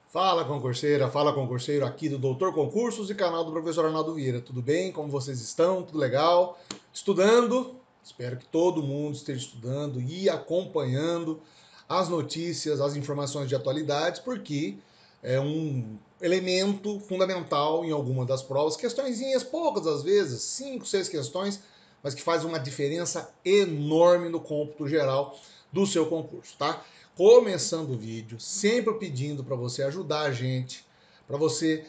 Fala concurseiro aqui do Doutor Concursos e canal do professor Arnaldo Vieira. Tudo bem? Como vocês estão? Tudo legal? Estudando? Espero que todo mundo esteja estudando e acompanhando as notícias, as informações de atualidades, porque é um elemento fundamental em alguma das provas. Questõezinhas poucas às vezes, 5, 6 questões, mas que faz uma diferença enorme no cômputo geral do seu concurso, tá? Começando o vídeo, sempre pedindo para você ajudar a gente, para você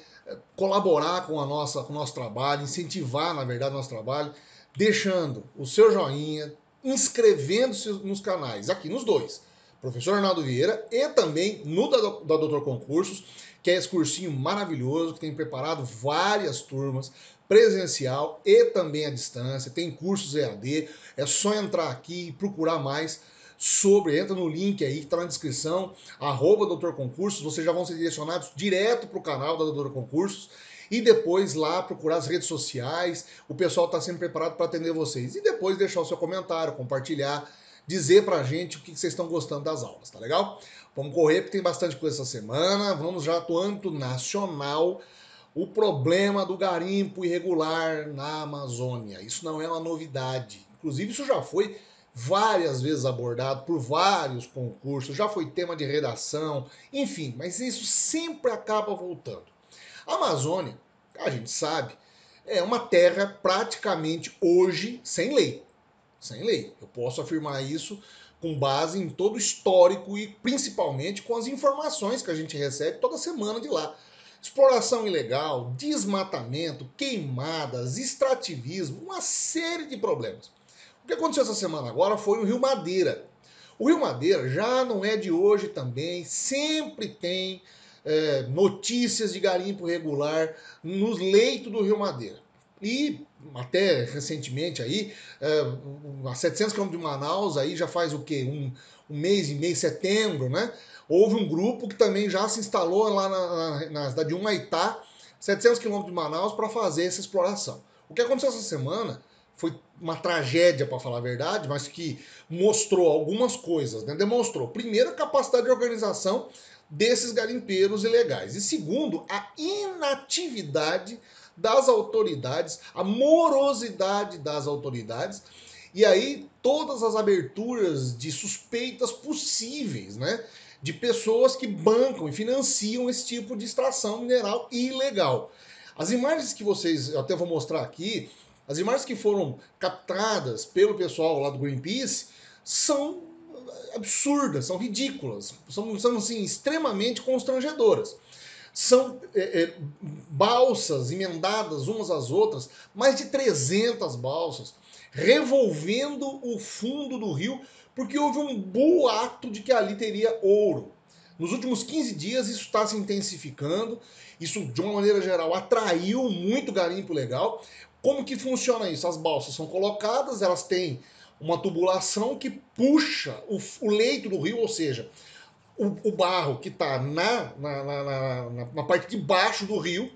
colaborar com com o nosso trabalho, incentivar, na verdade, o nosso trabalho, deixando o seu joinha, inscrevendo-se nos canais, aqui nos dois, Professor Arnaldo Vieira e também no da Doutor Concursos, que é esse cursinho maravilhoso que tem preparado várias turmas, presencial e também à distância, tem cursos EAD, é só entrar aqui e procurar mais entra no link aí que está na descrição, Doutor Concursos, vocês já vão ser direcionados direto para o canal da Doutor Concursos e depois lá procurar as redes sociais, o pessoal está sempre preparado para atender vocês. E depois deixar o seu comentário, compartilhar, dizer pra gente o que vocês estão gostando das aulas, tá legal? Vamos correr porque tem bastante coisa essa semana, vamos já para o âmbito nacional, o problema do garimpo irregular na Amazônia. Isso não é uma novidade, inclusive isso já foi várias vezes abordado por vários concursos, já foi tema de redação, enfim, mas isso sempre acaba voltando. A Amazônia, a gente sabe, é uma terra praticamente hoje sem lei. Sem lei. Eu posso afirmar isso com base em todo o histórico e principalmente com as informações que a gente recebe toda semana de lá. Exploração ilegal, desmatamento, queimadas, extrativismo, uma série de problemas. O que aconteceu essa semana agora foi o Rio Madeira. O Rio Madeira já não é de hoje também, sempre tem notícias de garimpo regular nos leitos do Rio Madeira. E até recentemente aí, a 700 quilômetros de Manaus, aí já faz o quê? Um mês e meio, setembro, né? Houve um grupo que também já se instalou lá na cidade de Humaitá, 700 quilômetros de Manaus, para fazer essa exploração. O que aconteceu essa semana foi uma tragédia, para falar a verdade, mas que mostrou algumas coisas, né? Demonstrou, primeiro, a capacidade de organização desses garimpeiros ilegais, e segundo, a inatividade das autoridades, a morosidade das autoridades, e aí todas as aberturas de suspeitas possíveis, né? De pessoas que bancam e financiam esse tipo de extração mineral ilegal. As imagens que vocês, eu até vou mostrar aqui, as imagens que foram captadas pelo pessoal lá do Greenpeace são absurdas, são ridículas, são assim, extremamente constrangedoras. São balsas emendadas umas às outras, mais de 300 balsas, revolvendo o fundo do rio, porque houve um boato de que ali teria ouro. Nos últimos 15 dias isso está se intensificando, isso de uma maneira geral atraiu muito garimpo legal. Como que funciona isso? As balsas são colocadas, elas têm uma tubulação que puxa o leito do rio, ou seja, o barro que está na parte de baixo do rio,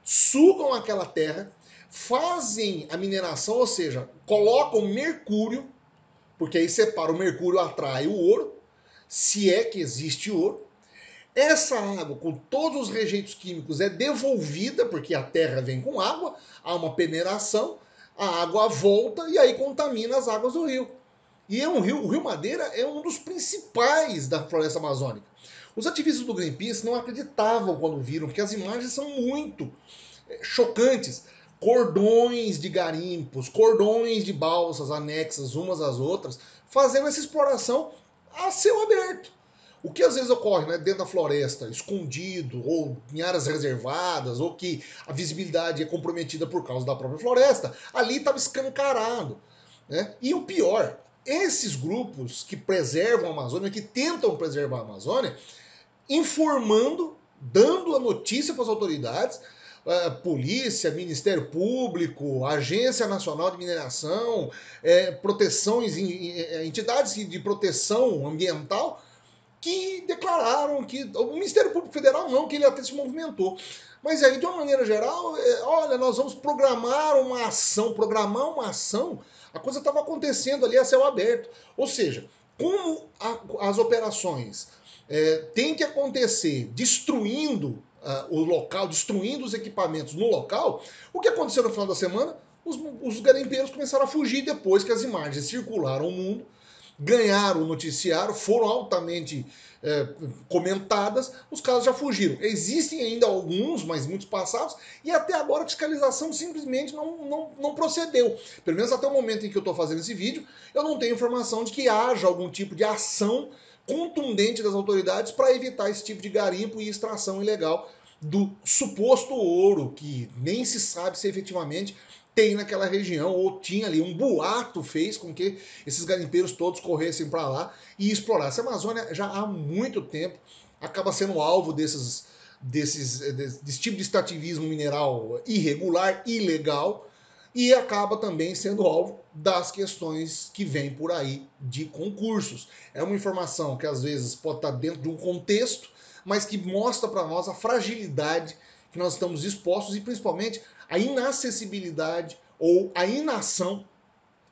sugam aquela terra, fazem a mineração, ou seja, colocam mercúrio, porque aí separa o mercúrio, atrai o ouro, se é que existe ouro. Essa água, com todos os rejeitos químicos, é devolvida, porque a terra vem com água, há uma peneiração, a água volta e aí contamina as águas do rio. E é o Rio Madeira é um dos principais da floresta amazônica. Os ativistas do Greenpeace não acreditavam quando viram, porque as imagens são muito chocantes. Cordões de garimpos, cordões de balsas anexas umas às outras, fazendo essa exploração a céu aberto. O que às vezes ocorre, né, dentro da floresta, escondido, ou em áreas reservadas, ou que a visibilidade é comprometida por causa da própria floresta, ali estava escancarado. Né? E o pior, esses grupos que preservam a Amazônia, que tentam preservar a Amazônia, informando, dando a notícia para as autoridades, polícia, Ministério Público, Agência Nacional de Mineração, proteções, entidades de proteção ambiental, que declararam que o Ministério Público Federal não, que ele até se movimentou. Mas aí, de uma maneira geral, olha, nós vamos programar uma ação, a coisa estava acontecendo ali a céu aberto. Ou seja, como as operações tem que acontecer destruindo o local, destruindo os equipamentos no local, o que aconteceu no final da semana? Os garimpeiros começaram a fugir depois que as imagens circularam o mundo, ganharam o noticiário, foram altamente comentadas, os caras já fugiram. Existem ainda alguns, mas muitos passados, e até agora a fiscalização simplesmente não procedeu. Pelo menos até o momento em que eu estou fazendo esse vídeo, eu não tenho informação de que haja algum tipo de ação contundente das autoridades para evitar esse tipo de garimpo e extração ilegal do suposto ouro, que nem se sabe se efetivamente tem naquela região, ou tinha ali, um boato fez com que esses garimpeiros todos corressem para lá e explorassem. A Amazônia já há muito tempo acaba sendo alvo desse tipo de extrativismo mineral irregular, ilegal, e acaba também sendo alvo das questões que vêm por aí de concursos. É uma informação que às vezes pode estar dentro de um contexto, mas que mostra para nós a fragilidade que nós estamos expostos e principalmente a inacessibilidade ou a inação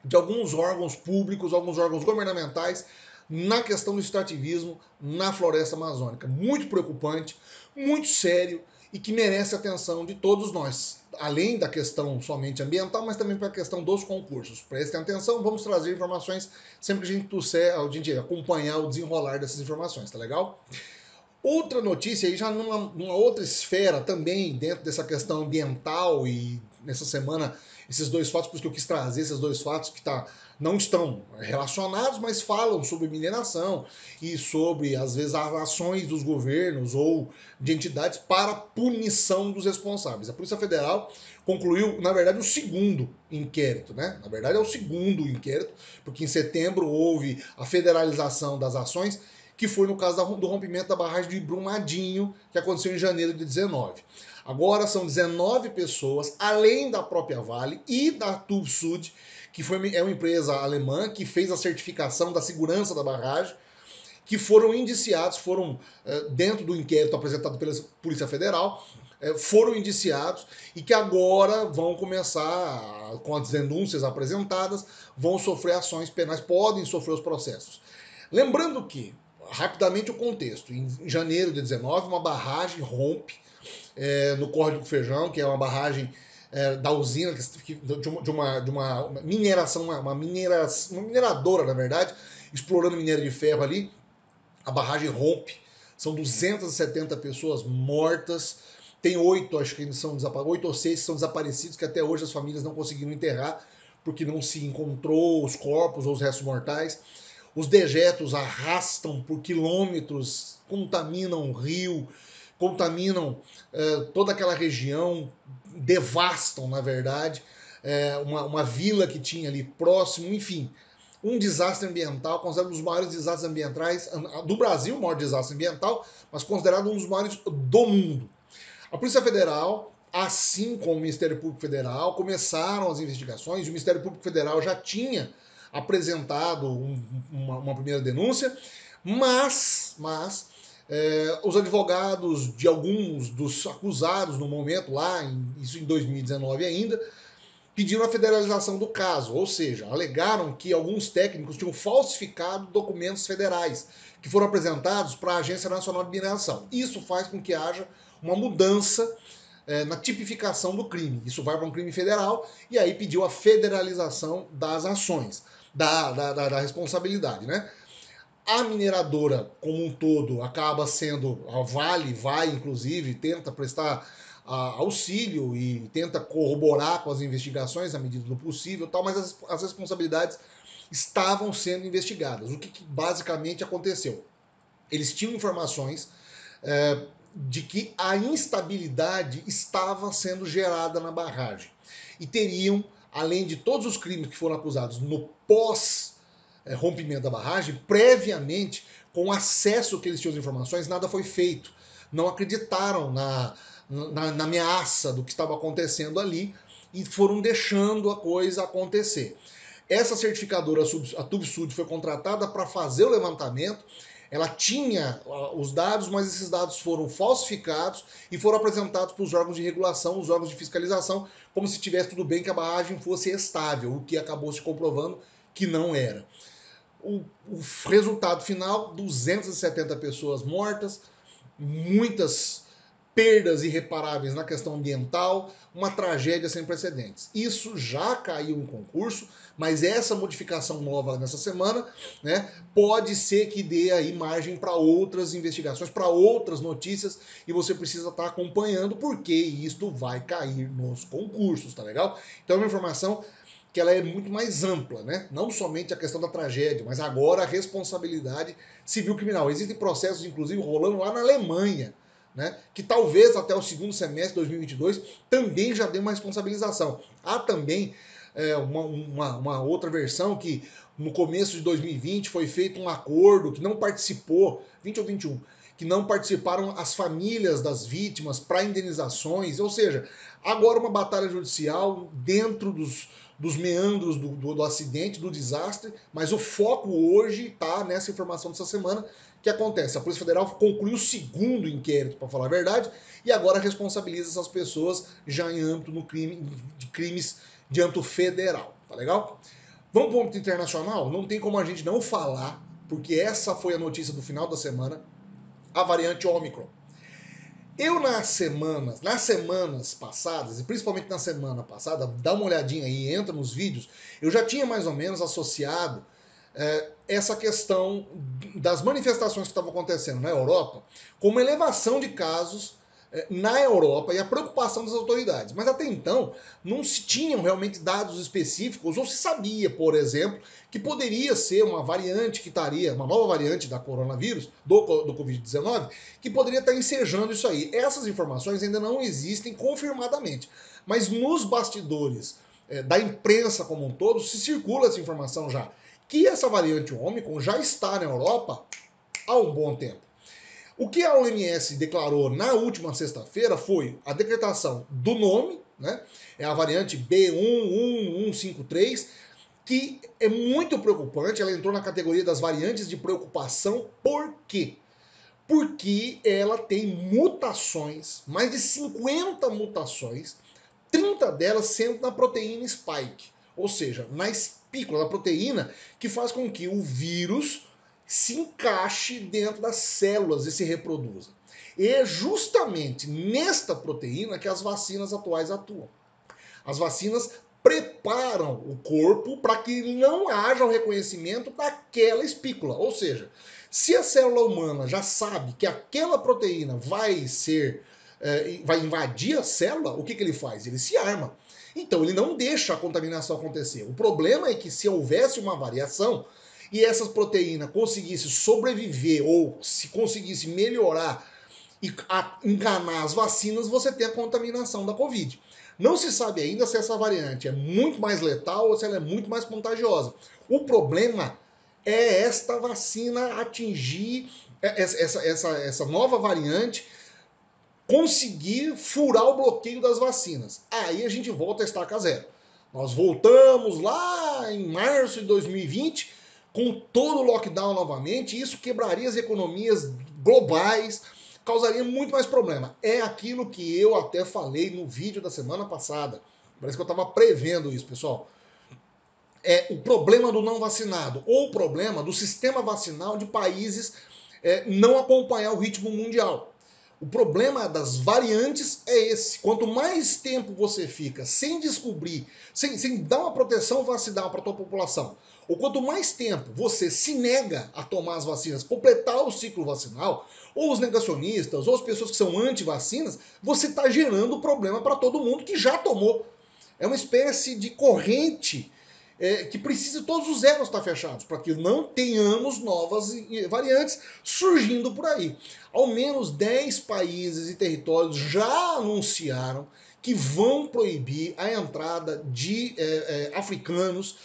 de alguns órgãos públicos, alguns órgãos governamentais na questão do extrativismo na floresta amazônica. Muito preocupante, muito sério e que merece a atenção de todos nós. Além da questão somente ambiental, mas também para a questão dos concursos. Prestem atenção, vamos trazer informações sempre que a gente acompanhar o desenrolar dessas informações, tá legal? Outra notícia aí, já numa outra esfera também, dentro dessa questão ambiental, e nessa semana esses dois fatos, por isso que eu quis trazer esses dois fatos que não estão relacionados, mas falam sobre mineração e sobre, às vezes, as ações dos governos ou de entidades para punição dos responsáveis. A Polícia Federal concluiu, na verdade, o segundo inquérito, né? Na verdade, é o segundo inquérito, porque em setembro houve a federalização das ações, que foi no caso do rompimento da barragem de Brumadinho, que aconteceu em janeiro de 19. Agora são 19 pessoas, além da própria Vale e da TÜV-SÜD, que é uma empresa alemã que fez a certificação da segurança da barragem, que foram indiciados, dentro do inquérito apresentado pela Polícia Federal, foram indiciados e que agora vão começar, com as denúncias apresentadas, vão sofrer ações penais, podem sofrer os processos. Lembrando que, rapidamente o contexto, em janeiro de 19, uma barragem rompe no Córrego do Feijão, que é uma barragem da usina de uma mineração, uma mineradora, na verdade, explorando minério de ferro ali. A barragem rompe, são 270 pessoas mortas, tem 8, acho que são 8 ou 6 que são desaparecidos, que até hoje as famílias não conseguiram enterrar, porque não se encontrou os corpos ou os restos mortais. Os dejetos arrastam por quilômetros, contaminam o rio, contaminam toda aquela região, devastam, na verdade, uma vila que tinha ali próximo, enfim. Um desastre ambiental, considerado um dos maiores desastres ambientais do Brasil, o maior desastre ambiental, mas considerado um dos maiores do mundo. A Polícia Federal, assim como o Ministério Público Federal, começaram as investigações. O Ministério Público Federal já tinha apresentado uma primeira denúncia, mas os advogados de alguns dos acusados no momento, isso em 2019 ainda, pediram a federalização do caso, ou seja, alegaram que alguns técnicos tinham falsificado documentos federais que foram apresentados para a Agência Nacional de Mineração. Isso faz com que haja uma mudança na tipificação do crime. Isso vai para um crime federal e aí pediu a federalização das ações, da responsabilidade, né? A mineradora, como um todo, acaba sendo, a Vale vai, inclusive, tenta prestar auxílio e tenta corroborar com as investigações na medida do possível, tal, mas as responsabilidades estavam sendo investigadas. O que basicamente aconteceu? Eles tinham informações de que a instabilidade estava sendo gerada na barragem e teriam, além de todos os crimes que foram acusados no pós-rompimento da barragem, previamente, com acesso que eles tinham às informações, nada foi feito. Não acreditaram na ameaça do que estava acontecendo ali e foram deixando a coisa acontecer. Essa certificadora, a TÜV-SÜD, foi contratada para fazer o levantamento. Ela tinha os dados, mas esses dados foram falsificados e foram apresentados para os órgãos de regulação, os órgãos de fiscalização, como se tivesse tudo bem, que a barragem fosse estável, o que acabou se comprovando que não era. o resultado final, 270 pessoas mortas, muitas perdas irreparáveis na questão ambiental, uma tragédia sem precedentes. Isso já caiu em concurso, mas essa modificação nova nessa semana, né, pode ser que dê aí margem para outras investigações, para outras notícias, e você precisa estar acompanhando, porque isto vai cair nos concursos, tá legal? Então é uma informação que ela é muito mais ampla, né? Não somente a questão da tragédia, mas agora a responsabilidade civil criminal. Existem processos, inclusive, rolando lá na Alemanha, né? Que talvez até o segundo semestre de 2022 também já dê uma responsabilização. Há também uma outra versão que no começo de 2020 foi feito um acordo que não participou, 20 ou 21, que não participaram as famílias das vítimas para indenizações, ou seja, agora uma batalha judicial dentro dos meandros do acidente, do desastre, mas o foco hoje está nessa informação dessa semana que acontece. A Polícia Federal concluiu o segundo inquérito, para falar a verdade, e agora responsabiliza essas pessoas já em âmbito de crimes de âmbito federal, tá legal? Vamos para o âmbito internacional? Não tem como a gente não falar, porque essa foi a notícia do final da semana, a variante Ômicron. Eu nas semanas passadas, e principalmente na semana passada, dá uma olhadinha aí, entra nos vídeos, eu já tinha mais ou menos associado essa questão das manifestações que estavam acontecendo na Europa com uma elevação de casos na Europa e a preocupação das autoridades. Mas até então não se tinham realmente dados específicos, ou se sabia, por exemplo, que poderia ser uma variante que estaria, uma nova variante da coronavírus, do Covid-19, que poderia estar ensejando isso aí. Essas informações ainda não existem confirmadamente, mas nos bastidores da imprensa como um todo se circula essa informação já, que essa variante Ômicron já está na Europa há um bom tempo. O que a OMS declarou na última sexta-feira foi a decretação do nome, né? É a variante B11153, que é muito preocupante. Ela entrou na categoria das variantes de preocupação. Por quê? Porque ela tem mutações, mais de 50 mutações, 30 delas sendo na proteína spike, ou seja, na espícula, na proteína que faz com que o vírus se encaixe dentro das células e se reproduza. E é justamente nesta proteína que as vacinas atuais atuam. As vacinas preparam o corpo para que não haja o reconhecimento daquela espícula. Ou seja, se a célula humana já sabe que aquela proteína vai invadir a célula, o que ele faz? Ele se arma. Então ele não deixa a contaminação acontecer. O problema é que se houvesse uma variação e essas proteínas conseguissem sobreviver ou se conseguisse melhorar e enganar as vacinas, você tem a contaminação da Covid. Não se sabe ainda se essa variante é muito mais letal ou se ela é muito mais contagiosa. O problema é esta vacina atingir essa nova variante, conseguir furar o bloqueio das vacinas. Aí a gente volta a estaca zero. Nós voltamos lá em março de 2020 com todo o lockdown novamente, e isso quebraria as economias globais, causaria muito mais problema. É aquilo que eu até falei no vídeo da semana passada. Parece que eu estava prevendo isso, pessoal. É o problema do não vacinado, ou o problema do sistema vacinal de países não acompanhar o ritmo mundial. O problema das variantes é esse. Quanto mais tempo você fica sem descobrir, sem dar uma proteção vacinal para a tua população, ou quanto mais tempo você se nega a tomar as vacinas, completar o ciclo vacinal, ou os negacionistas, ou as pessoas que são anti-vacinas, você está gerando problema para todo mundo que já tomou. É uma espécie de corrente que precisa todos os elos estar fechados, para que não tenhamos novas variantes surgindo por aí. Ao menos 10 países e territórios já anunciaram que vão proibir a entrada de africanos,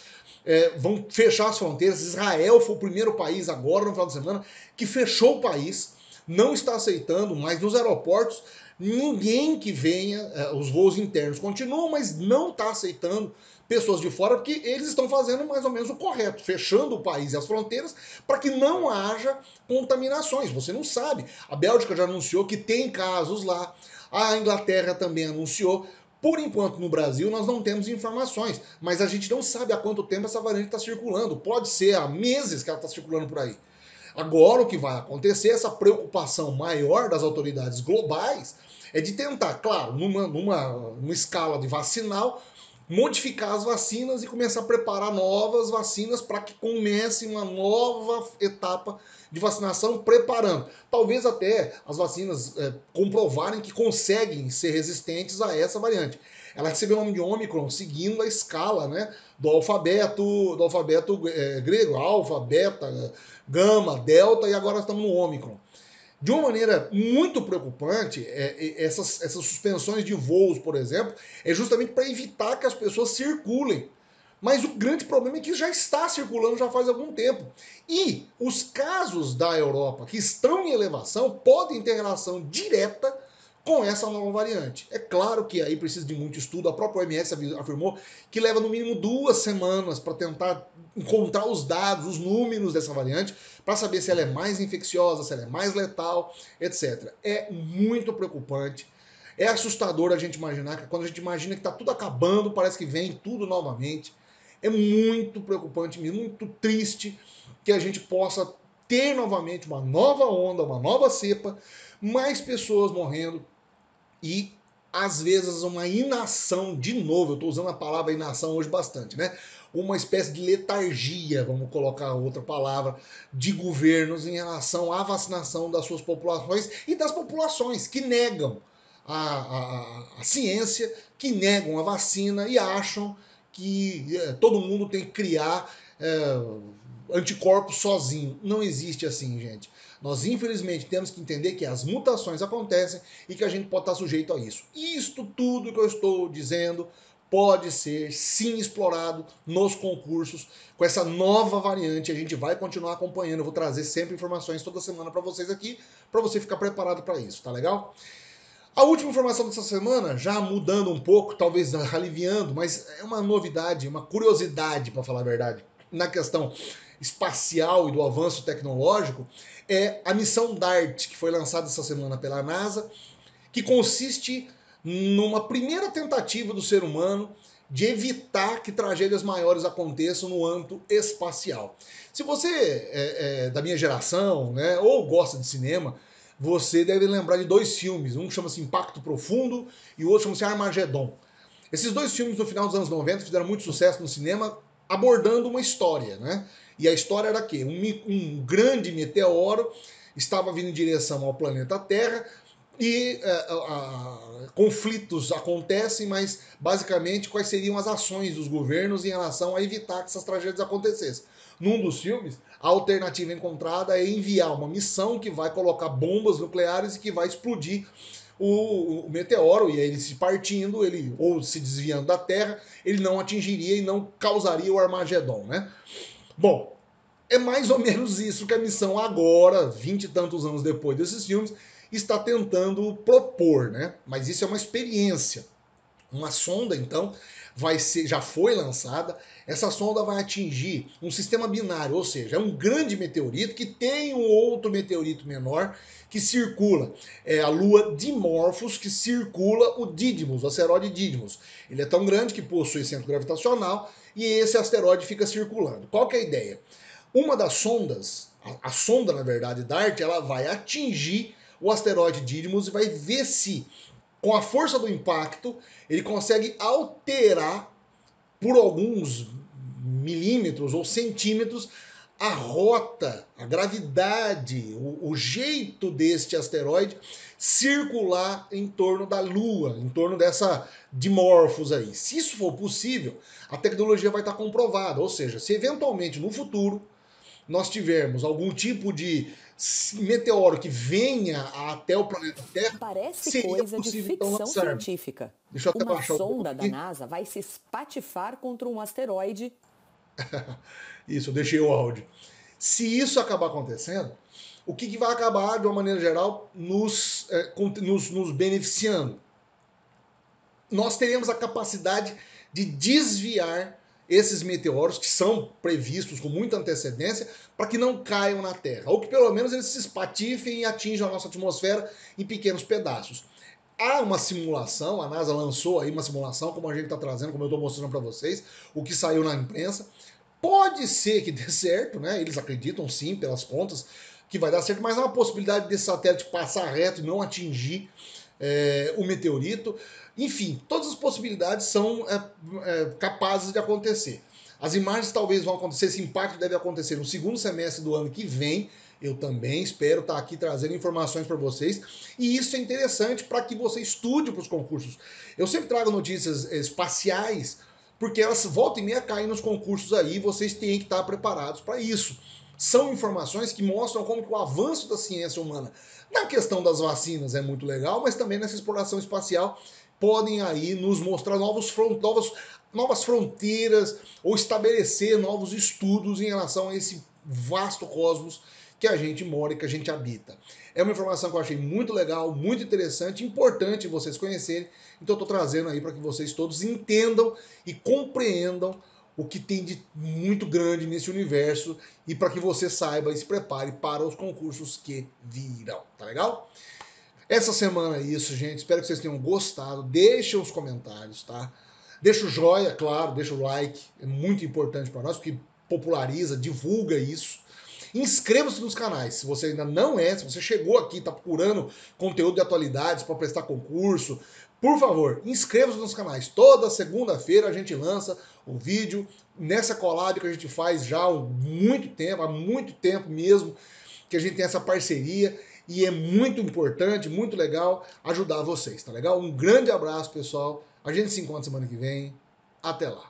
vão fechar as fronteiras. Israel foi o primeiro país agora, no final de semana, que fechou o país, não está aceitando, mas nos aeroportos, ninguém que venha, os voos internos continuam, mas não está aceitando pessoas de fora, porque eles estão fazendo mais ou menos o correto, fechando o país e as fronteiras para que não haja contaminações. Você não sabe. A Bélgica já anunciou que tem casos lá, a Inglaterra também anunciou. Por enquanto, no Brasil, nós não temos informações, mas a gente não sabe há quanto tempo essa variante está circulando. Pode ser há meses que ela está circulando por aí. Agora, o que vai acontecer, essa preocupação maior das autoridades globais, é de tentar, claro, numa escala de vacinal, modificar as vacinas e começar a preparar novas vacinas para que comece uma nova etapa de vacinação preparando. Talvez até as vacinas comprovarem que conseguem ser resistentes a essa variante. Ela recebeu o nome de Ômicron seguindo a escala, né, do alfabeto grego, alfa, beta, gama, delta, e agora estamos no Ômicron. De uma maneira muito preocupante, essas suspensões de voos, por exemplo, é justamente para evitar que as pessoas circulem. Mas o grande problema é que já está circulando já faz algum tempo. E os casos da Europa que estão em elevação podem ter relação direta com essa nova variante. É claro que aí precisa de muito estudo. A própria OMS afirmou que leva no mínimo 2 semanas para tentar encontrar os dados, os números dessa variante, para saber se ela é mais infecciosa, se ela é mais letal, etc. É muito preocupante. É assustador a gente imaginar que quando a gente imagina que está tudo acabando, parece que vem tudo novamente. É muito preocupante mesmo, muito triste que a gente possa ter novamente uma nova onda, uma nova cepa, mais pessoas morrendo e às vezes uma inação, de novo, eu estou usando a palavra inação hoje bastante, né? Uma espécie de letargia, vamos colocar outra palavra, de governos em relação à vacinação das suas populações e das populações que negam a ciência, que negam a vacina e acham que todo mundo tem que criar anticorpos sozinho. Não existe assim, gente. Nós, infelizmente, temos que entender que as mutações acontecem e que a gente pode estar sujeito a isso. Isto tudo que eu estou dizendo pode ser, sim, explorado nos concursos com essa nova variante. A gente vai continuar acompanhando. Eu vou trazer sempre informações toda semana para vocês aqui, para você ficar preparado para isso, tá legal? A última informação dessa semana, já mudando um pouco, talvez aliviando, mas é uma novidade, uma curiosidade, para falar a verdade, na questão espacial e do avanço tecnológico, é a missão DART, que foi lançada essa semana pela NASA, que consiste numa primeira tentativa do ser humano de evitar que tragédias maiores aconteçam no âmbito espacial. Se você é da minha geração, né, ou gosta de cinema, você deve lembrar de 2 filmes. Um chama-se Impacto Profundo e o outro chama-se Armagedon. Esses 2 filmes, no final dos anos 90, fizeram muito sucesso no cinema, abordando uma história, né? E a história era que um grande meteoro estava vindo em direção ao planeta Terra e conflitos acontecem, mas basicamente quais seriam as ações dos governos em relação a evitar que essas tragédias acontecessem. Num dos filmes, a alternativa encontrada é enviar uma missão que vai colocar bombas nucleares e que vai explodir o meteoro, e aí ele se partindo, ele ou se desviando da Terra, ele não atingiria e não causaria o Armagedon, né? Bom, é mais ou menos isso que a missão agora, 20 e tantos anos depois desses filmes, está tentando propor, né? Mas isso é uma experiência. Uma sonda, então, já foi lançada. Essa sonda vai atingir um sistema binário, ou seja, é um grande meteorito que tem um outro meteorito menor que circula. É a lua Dimorphos, que circula o Didymos, o asteroide Didymos. Ele é tão grande que possui centro gravitacional e esse asteroide fica circulando. Qual que é a ideia? Uma das sondas, a sonda, na verdade, DART, ela vai atingir o asteroide Didymos e vai ver se, com a força do impacto, ele consegue alterar por alguns milímetros ou centímetros a rota, a gravidade, o jeito deste asteroide circular em torno da Lua, em torno dessa Dimorphos aí. Se isso for possível, a tecnologia vai estar comprovada, ou seja, se eventualmente no futuro nós tivermos algum tipo de meteoro que venha até o planeta Terra, Parece seria coisa de possível então ficção lançarmos. científica. Deixa eu até Uma baixar um pouco sonda da aqui. NASA vai se espatifar contra um asteroide. Isso, eu deixei o áudio. Se isso acabar acontecendo, o que vai acabar, de uma maneira geral, nos beneficiando? Nós teremos a capacidade de desviar esses meteoros que são previstos com muita antecedência para que não caiam na Terra, ou que pelo menos eles se espatifem e atinjam a nossa atmosfera em pequenos pedaços. há uma simulação, a NASA lançou aí uma simulação, como a gente está trazendo, como eu estou mostrando para vocês, o que saiu na imprensa. Pode ser que dê certo, né? Eles acreditam sim, pelas contas, que vai dar certo, mas há uma possibilidade desse satélite passar reto e não atingir o meteorito. Enfim, todas as possibilidades são capazes de acontecer. As imagens talvez vão acontecer, esse impacto deve acontecer no segundo semestre do ano que vem. Eu também espero estar aqui trazendo informações para vocês. E isso é interessante para que você estude para os concursos. Eu sempre trago notícias espaciais, porque elas volta e meia caem nos concursos aí, e vocês têm que estar preparados para isso. São informações que mostram como que o avanço da ciência humana na questão das vacinas é muito legal, mas também nessa exploração espacial podem aí nos mostrar novas fronteiras ou estabelecer novos estudos em relação a esse vasto cosmos que a gente mora e que a gente habita. É uma informação que eu achei muito legal, muito interessante, importante vocês conhecerem, então eu estou trazendo aí para que vocês todos entendam e compreendam o que tem de muito grande nesse universo e para que você saiba e se prepare para os concursos que virão, tá legal? Essa semana é isso, gente. Espero que vocês tenham gostado. Deixem os comentários, tá? Deixa o joinha, claro, deixa o like. É muito importante para nós, porque populariza, divulga isso. Inscreva-se nos canais, se você ainda não é, se você chegou aqui, está procurando conteúdo de atualidades para prestar concurso, por favor, inscreva-se nos canais. Toda segunda-feira a gente lança o vídeo nessa collab que a gente faz já há muito tempo mesmo, que a gente tem essa parceria e é muito importante, muito legal ajudar vocês, tá legal? Um grande abraço, pessoal. A gente se encontra semana que vem. Até lá.